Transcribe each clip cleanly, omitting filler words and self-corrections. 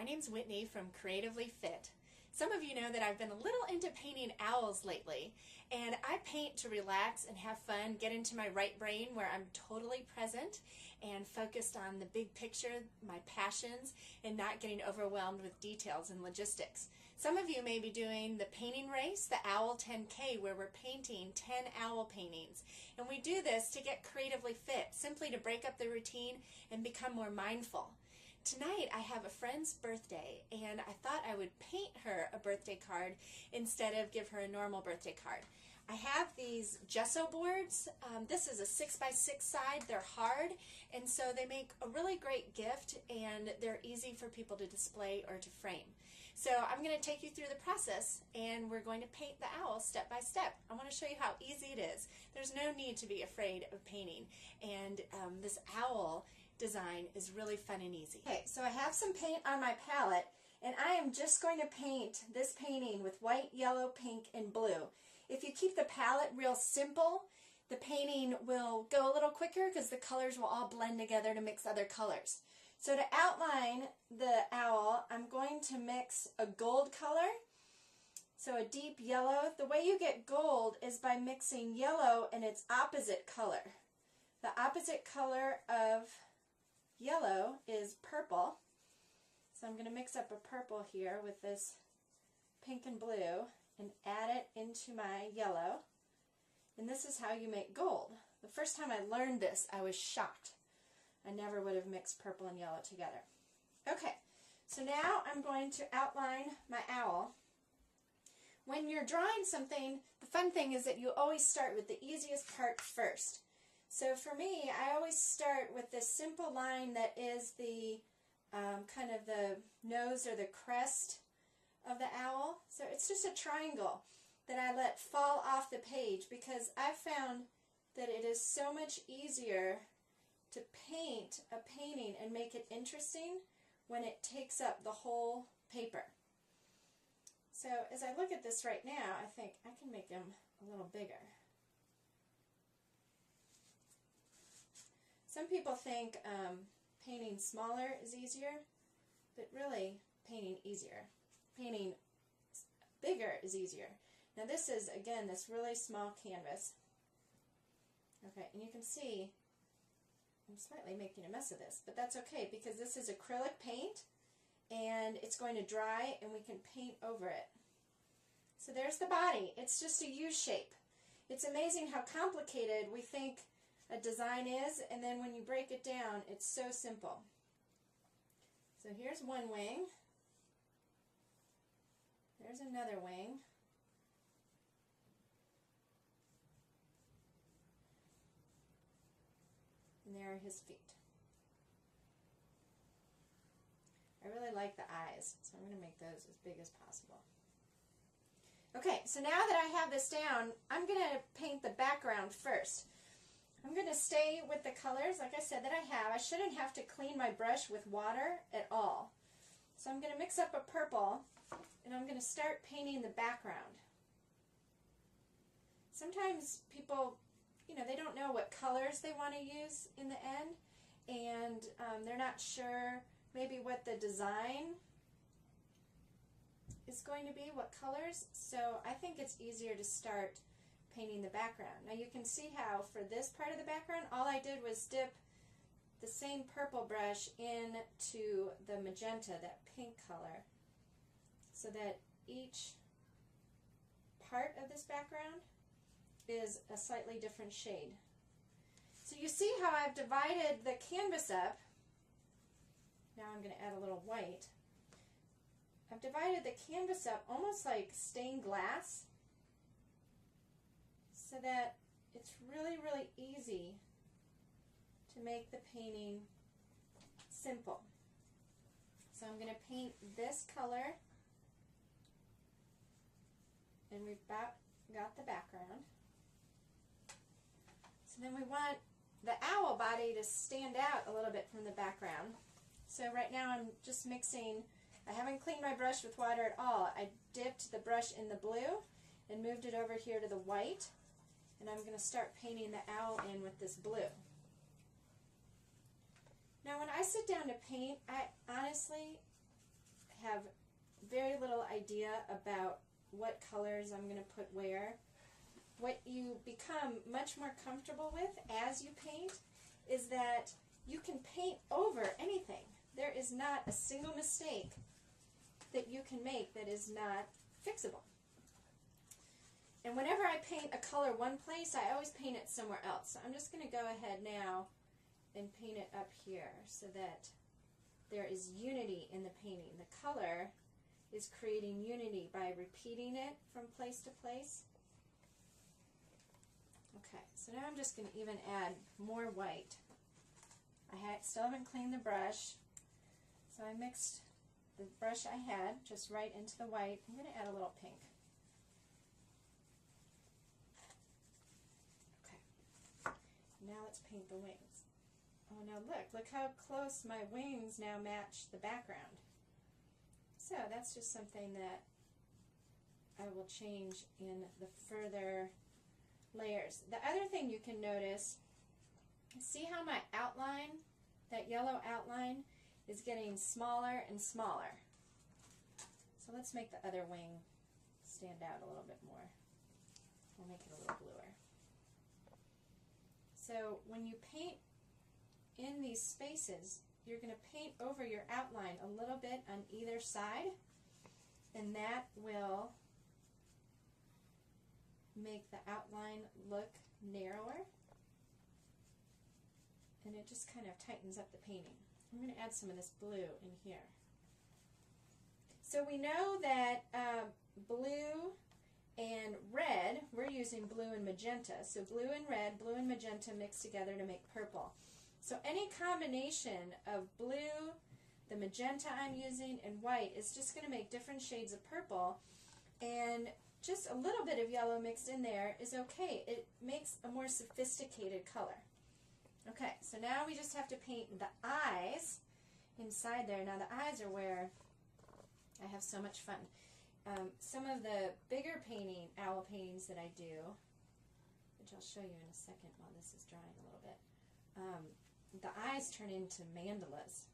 my name's Whitney from Creatively Fit. Some of you know that I've been a little into painting owls lately, and I paint to relax and have fun, get into my right brain where I'm totally present and focused on the big picture, my passions, and not getting overwhelmed with details and logistics. Some of you may be doing the painting race, the Owl 10K, where we're painting 10 owl paintings. And we do this to get creatively fit, simply to break up the routine and become more mindful. Tonight I have a friend's birthday, and I thought I would paint her a birthday card instead of give her a normal birthday card. I have these gesso boards. This is a 6x6 side. They're hard, and so they make a really great gift, and they're easy for people to display or to frame. So I'm going to take you through the process, and we're going to paint the owl step by step. I want to show you how easy it is. There's no need to be afraid of painting, and this owl design is really fun and easy. Okay, so I have some paint on my palette, and I am just going to paint this painting with white, yellow, pink, and blue. If you keep the palette real simple, the painting will go a little quicker because the colors will all blend together to mix other colors. So to outline the owl, I'm going to mix a gold color, so a deep yellow. The way you get gold is by mixing yellow and its opposite color. The opposite color of yellow is purple, so I'm going to mix up a purple here with this pink and blue and add it into my yellow, and this is how you make gold. The first time I learned this, I was shocked. I never would have mixed purple and yellow together. Okay, so now I'm going to outline my owl. When you're drawing something, the fun thing is that you always start with the easiest part first. So for me, I always start with this simple line that is the kind of the nose or the crest of the owl. So it's just a triangle that I let fall off the page because I've found that it is so much easier to paint a painting and make it interesting when it takes up the whole paper. So as I look at this right now, I think I can make them a little bigger. Some people think painting smaller is easier, but really painting bigger is easier. Now this is, again, this really small canvas. Okay, and you can see I'm slightly making a mess of this, but that's okay because this is acrylic paint and it's going to dry and we can paint over it. So there's the body. It's just a U shape. It's amazing how complicated we think a design is, and then when you break it down, it's so simple. So here's one wing. There's another wing. And there are his feet. I really like the eyes, so I'm going to make those as big as possible. Okay, so now that I have this down, I'm going to paint the background first. I'm going to stay with the colors, like I said, that I have. I shouldn't have to clean my brush with water at all. So I'm going to mix up a purple, and I'm going to start painting the background. Sometimes people, they don't know what colors they want to use in the end, and they're not sure maybe what the design is going to be, what colors. So I think it's easier to start painting the background. Now you can see how for this part of the background, all I did was dip the same purple brush into the magenta, that pink color, so that each part of this background is a slightly different shade. So you see how I've divided the canvas up. Now I'm going to add a little white. I've divided the canvas up almost like stained glass, so that it's really, really easy to make the painting simple. So I'm going to paint this color, and we've got the background. So then we want the owl body to stand out a little bit from the background. So right now I'm just mixing, I haven't cleaned my brush with water at all. I dipped the brush in the blue and moved it over here to the white. And I'm going to start painting the owl in with this blue. Now when I sit down to paint, I honestly, have very little idea about what colors I'm going to put where. What you become much more comfortable with as you paint is that you can paint over anything. There is not a single mistake that you can make that is not fixable. And whenever I paint a color one place, I always paint it somewhere else. So I'm just going to go ahead now and paint it up here so that there is unity in the painting. The color is creating unity by repeating it from place to place. Okay, so now I'm just going to even add more white. I still haven't cleaned the brush, so I mixed the brush I had just right into the white. I'm going to add a little pink. Okay, now let's paint the wings. Oh, now look how close my wings now match the background. So that's just something that I will change in the further layers. The other thing you can notice, see how my outline, that yellow outline, is getting smaller and smaller. So let's make the other wing stand out a little bit more. We'll make it a little bluer. So when you paint in these spaces, you're going to paint over your outline a little bit on either side, and that will make the outline look narrower, and it just kind of tightens up the painting. I'm going to add some of this blue in here. So we know that blue and red, we're using blue and magenta. So blue and red, blue and magenta mixed together to make purple. So any combination of blue, the magenta I'm using, and white is just going to make different shades of purple, and just a little bit of yellow mixed in there is okay. It makes a more sophisticated color. Okay, so now we just have to paint the eyes inside there. Now the eyes are where I have so much fun. Some of the bigger owl paintings that I do, which I'll show you in a second while this is drying a little bit, the eyes turn into mandalas,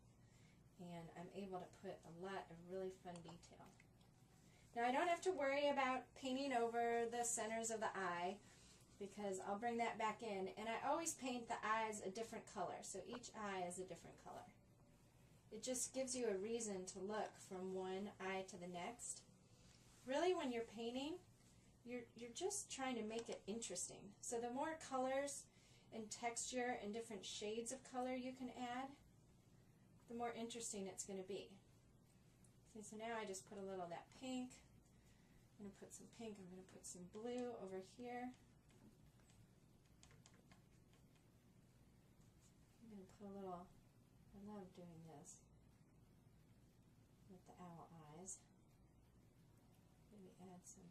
and I'm able to put a lot of really fun detail. Now I don't have to worry about painting over the centers of the eye, because I'll bring that back in, and I always paint the eyes a different color, so each eye is a different color. It just gives you a reason to look from one eye to the next. Really, when you're painting, you're just trying to make it interesting. So the more colors and texture and different shades of color you can add, the more interesting it's going to be. See, so now I just put a little of that pink. I'm going to put some pink. I'm going to put some blue over here. I'm going to put a little, I love doing this with the owl eyes. Maybe add some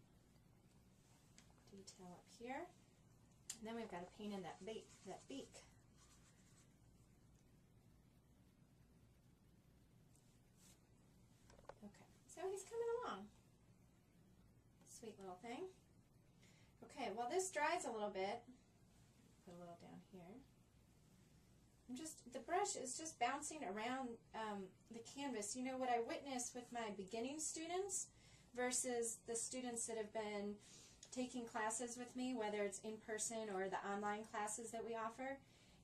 detail up here. And then we've got to paint in that beak. Okay, so he's coming along. Sweet little thing. Okay, while this dries a little bit, put a little down here. The brush is just bouncing around the canvas. You know, what I witness with my beginning students versus the students that have been taking classes with me, whether it's in person or the online classes that we offer,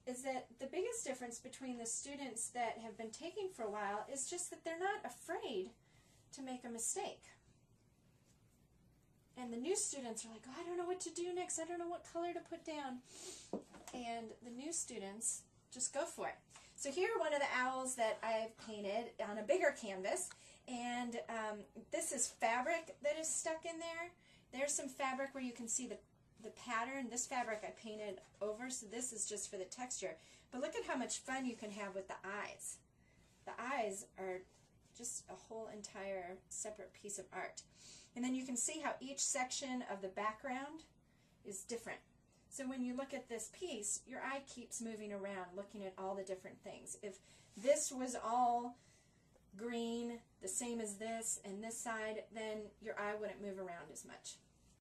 is that the biggest difference between the students that have been taking for a while is just that they're not afraid to make a mistake. And the new students are like, oh, I don't know what to do next. I don't know what color to put down. And the new students just go for it. So here are one of the owls that I've painted on a bigger canvas. And this is fabric that is stuck in there. There's some fabric where you can see the pattern. This fabric I painted over, so this is just for the texture. But look at how much fun you can have with the eyes. The eyes are just a whole entire separate piece of art. And then you can see how each section of the background is different. So when you look at this piece, your eye keeps moving around, looking at all the different things. If this was all green, the same as this and this side, then your eye wouldn't move around as much.